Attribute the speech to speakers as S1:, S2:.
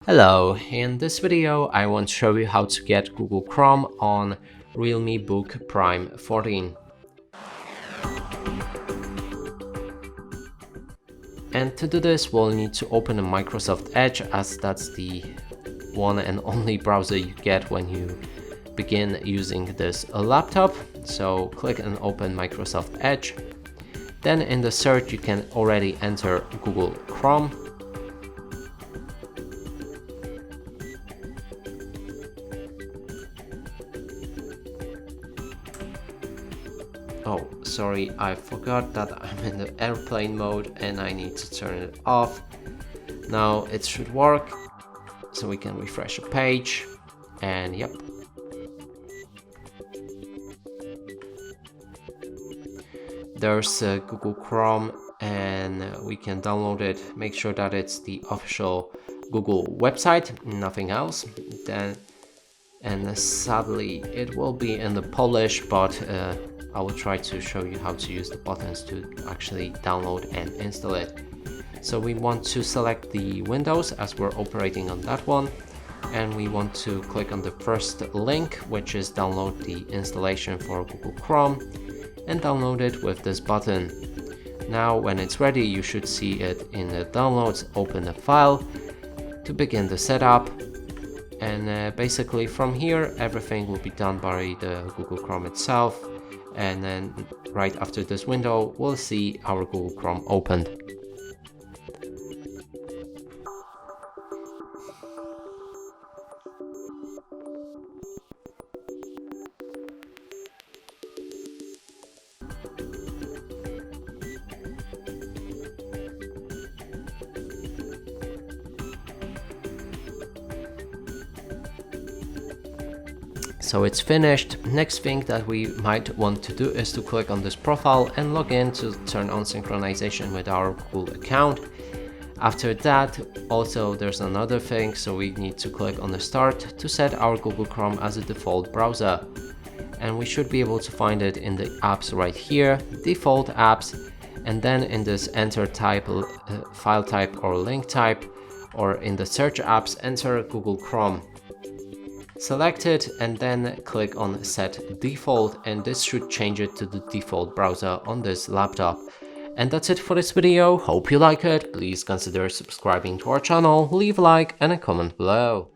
S1: Hello, in this video I want to show you how to get Google Chrome on Realme Book Prime 14. And to do this we'll need to open a Microsoft Edge, as that's the one and only browser you get when you begin using this laptop. So click and open Microsoft Edge. Then in the search you can already enter Google Chrome. Oh, sorry, I forgot that I'm in the airplane mode and I need to turn it off. Now it should work, so we can refresh the page, and yep. There's Google Chrome and we can download it. Make sure that it's the official Google website, nothing else. And sadly it will be in the Polish, but I will try to show you how to use the buttons to actually download and install it. So we want to select the Windows as we're operating on that one, and we want to click on the first link, which is download the installation for Google Chrome, and download it with this button. Now when it's ready you should see it in the downloads. Open the file to begin the setup. And basically from here everything will be done by the Google Chrome itself, and then right after this window we'll see our Google Chrome opened. So it's finished. Next thing that we might want to do is to click on this profile and log in to turn on synchronization with our Google account. After that, also there's another thing, so we need to click on the start to set our Google Chrome as a default browser. And we should be able to find it in the apps right here, default apps, and then in this enter type, file type or link type, or in the search apps, enter Google Chrome. Select it and then click on set default, and this should change it to the default browser on this laptop. And that's it for this video. Hope you like it. Please consider subscribing to our channel, leave a like and a comment below.